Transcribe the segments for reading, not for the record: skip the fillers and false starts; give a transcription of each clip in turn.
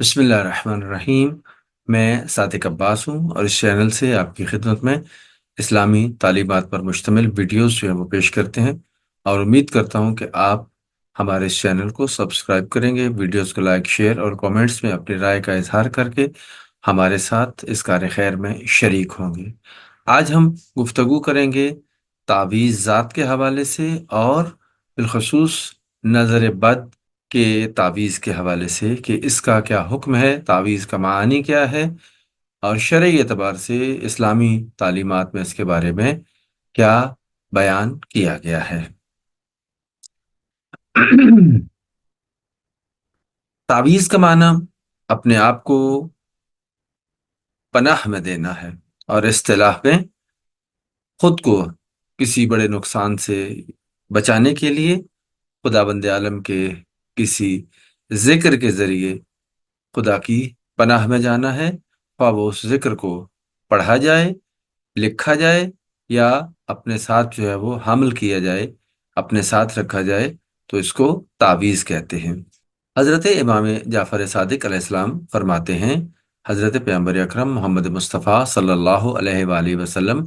बिस्मिल्लाहिर्रहमानिर्रहीम। मैं सादिक अब्बास हूँ और इस चैनल से आपकी खिदमत में इस्लामी तालीमात पर मुश्तमिल वीडियोस जो है वो पेश करते हैं और उम्मीद करता हूँ कि आप हमारे इस चैनल को सब्सक्राइब करेंगे, वीडियोस को लाइक शेयर और कमेंट्स में अपनी राय का इजहार करके हमारे साथ इस कार खैर में शरीक होंगे। आज हम गुफ्तगू करेंगे तावीज़ात के हवाले से और बिलखसूस नज़र बद के तावीज़ के हवाले से कि इसका क्या हुक्म है, तावीज़ का मानी क्या है और शरई एतबार से इस्लामी तालीमात में इसके बारे में क्या बयान किया गया है। तावीज़ का माना अपने आप को पनाह में देना है और इस्तिलाह में खुद को किसी बड़े नुकसान से बचाने के लिए खुदाबंद आलम के किसी जिक्र के ज़रिए खुदा की पनाह में जाना है। ख्वाह वो उस जिक्र को पढ़ा जाए, लिखा जाए या अपने साथ जो है वो हामिल किया जाए, अपने साथ रखा जाए, तो इसको तावीज़ कहते हैं। हज़रत इमाम जाफ़र सादिक अलैहिस्सलाम फरमाते हैं, हज़रत पैगम्बर अकरम मोहम्मद मुस्तफ़ा सल्लल्लाहु अलैहि वसल्लम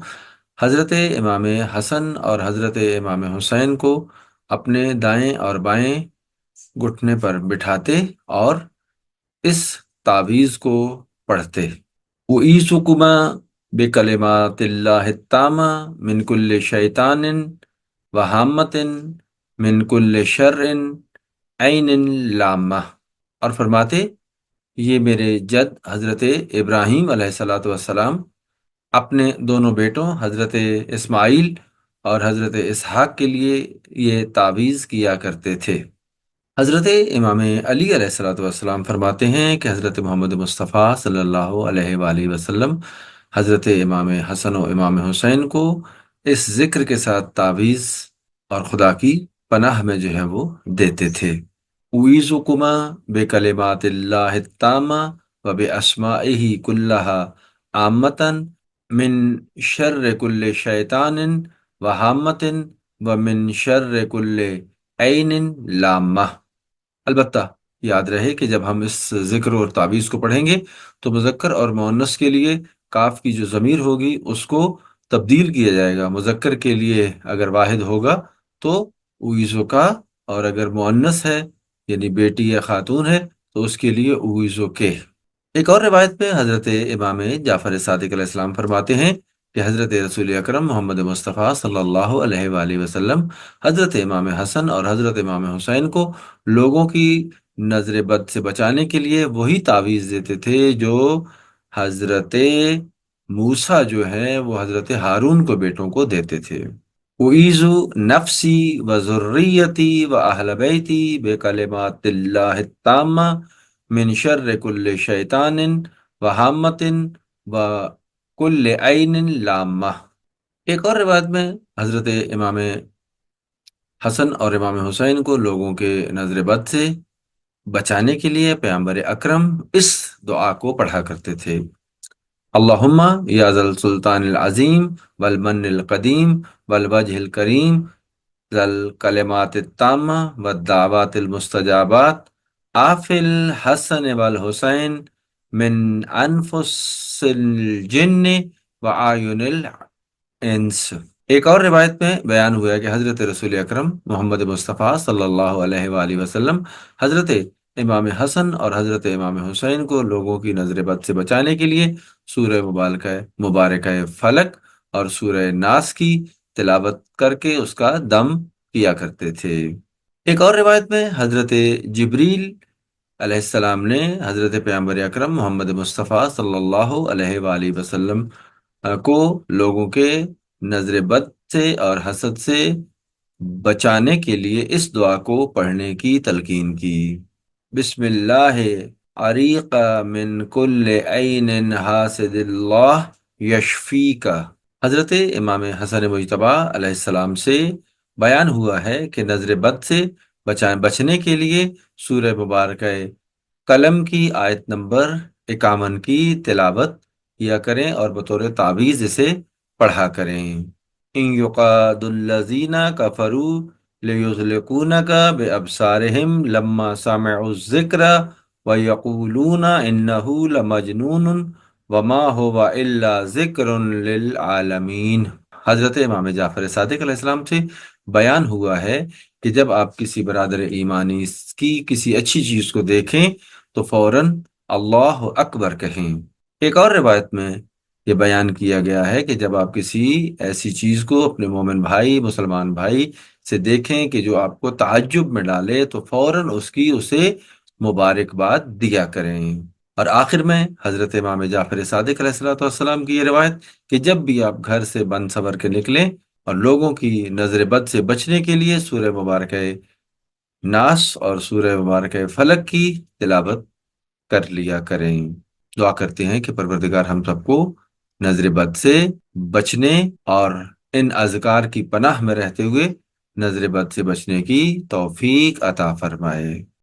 हज़रत इमाम हसन और हज़रत इमाम हुसैन को अपने दाएं और बाएं घुटने पर बिठाते और इस तावीज़ को पढ़ते। उईसुकुमा बिकलिमातिल्लाहि तामा मिन कुल्लि शैतानिन व हाम्मतिन मिन कुल्लि शर्रिन ऐनिन लाम्मा। और फरमाते, ये मेरे जद हज़रत इब्राहीम अलैहिस्सलातु वस्सलाम अपने दोनों बेटों हज़रत इस्माइल और हज़रत इसहाक के लिए ये तावीज़ किया करते थे। हज़रत इमाम अली अलैहिस्सलातु वस्सलाम फरमाते हैं कि हज़रत मोहम्मद मुस्तफ़ा सल्लल्लाहु अलैहि वसल्लम हज़रत इमाम हसन और इमाम हुसैन को इस ज़िक्र के साथ तावीज़ और खुदा की पनाह में जो है वो देते थे। उईज़ुकुमा बिकलिमातिल्लाहि ताम्मा व बिअस्माइही कुल्लहा आम्मतन मिन शर्रि कुल्लि शैतानिन व हाम्मतिन व मिन शर्रि कुल्लि ऐनिन लाम्मा। अलबत्ता याद रहे कि जब हम इस जिक्र और तावीज़ को पढ़ेंगे तो मुज़क्कर और मुअन्नस के लिए काफ की जो ज़मीर होगी उसको तब्दील किया जाएगा। मुज़क्कर के लिए अगर वाहिद होगा तो उइज़ो का, और अगर मुअन्नस है यानी बेटी या खातून है तो उसके लिए उइज़ो के। एक और रिवायत में हज़रत इमाम जाफ़र सादिक अलैहिस्सलाम फरमाते हैं कि हज़रत रसूल अकरम मोहम्मद मुस्तफ़ा सल्लल्लाहु अलैहि वसल्लम हज़रत इमाम हसन और हज़रत इमाम हुसैन को लोगों की नज़र बद से बचाने के लिए वही तावीज़ देते थे जो हज़रत मूसा जो है वो हज़रत हारून को बेटों को देते थे। उईज़ु नफ्सी व ज़ुर्रियती व अहल बैती बेकलिमातिल्लाहि ताम्मा मिन शर्रि कुल्लि शैतानिन व हाम्मतिन व कुल्लि ऐनिन लाम्मा। एक और रिवायत में हज़रत इमाम हसन और इमाम हुसैन को लोगों के नज़र बद से बचाने के लिए पैगम्बर अकरम इस दुआ को पढ़ा करते थे। अल्लाहुम्मा या ज़ल सुल्तानिल अज़ीम वल मन्निल क़दीम वल वजहिल करीम ज़ल कलिमातित ताम्मा वद दावातिल मुस्तजाबात आफिल हसन वल हुसैन मिन अनफुसिल जिन्नि व आयुनिल इंस। एक और रिवायत में बयान हुआ है कि हज़रत रसूल अकरम मोहम्मद मुस्तफ़ा सल्लल्लाहु अलैहि वसल्लम हज़रत इमाम हसन और हज़रत इमाम हुसैन को लोगों की नज़र बद से बचाने के लिए सूरह मुबारक फलक और सूरह नास की तिलावत करके उसका दम किया करते थे। एक और रिवायत में हज़रत जिब्रील अलैहिस्सलाम ने हज़रत पैगम्बर अकरम मोहम्मद मुस्तफ़ा सल्लल्लाहु अलैहि वसल्लम को लोगों के नजर बद से और हसद से बचाने के लिए इस दुआ को पढ़ने की तलकीन की। बिस्मिल्लाह अरीका मिन कुल्ले ऐनिन हासिदिल्लाह यशफीका। हजरत इमाम हसन मुजतबा अलैहिस्सलाम से बयान हुआ है कि नजर बद से बचने के लिए सूरह मुबारक कलम की आयत नंबर 51 की तिलावत किया करें और बतौर तावीज़ इसे पढ़ा करें। इन युक़ादुल्लज़ीना कफ़रू लियुज़लिकूनका बिअब्सारिहिम लम्मा समिउ ज़िक्रा وَيَقُولُونَ إِنَّهُ لَمَجْنُونٌ وَمَا هُوَ إِلَّا ذِكْرٌ لِّلْعَالَمِينَ۔ حضرت امام جعفر صادق علیہ السلام سے بیان ہوا ہے کہ جب آپ کسی برادر ایمانی کی کسی اچھی چیز کو دیکھیں تو فوراً اللہ اکبر کہیں۔ ایک اور روایت میں یہ بیان کیا گیا ہے کہ جب آپ کسی ایسی چیز کو اپنے مومن بھائی مسلمان بھائی سے دیکھیں کہ جو آپ کو تعجب میں ڈالے تو فوراً اسے مبارکباد دیا کریں۔ اور آخر میں حضرت امام جعفر صادق علیہ السلام کی یہ روایت کہ جب بھی آپ گھر سے بن سور کے نکلیں اور لوگوں کی نظر بد سے بچنے کے لیے سورہ مبارکہ ناس اور سورہ مبارکہ فلق کی تلاوت کر لیا کریں۔ دعا کرتے ہیں کہ پروردگار ہم سب کو نظر بد سے بچنے اور ان اذکار کی پناہ میں رہتے ہوئے نظر بد سے بچنے کی توفیق عطا فرمائے۔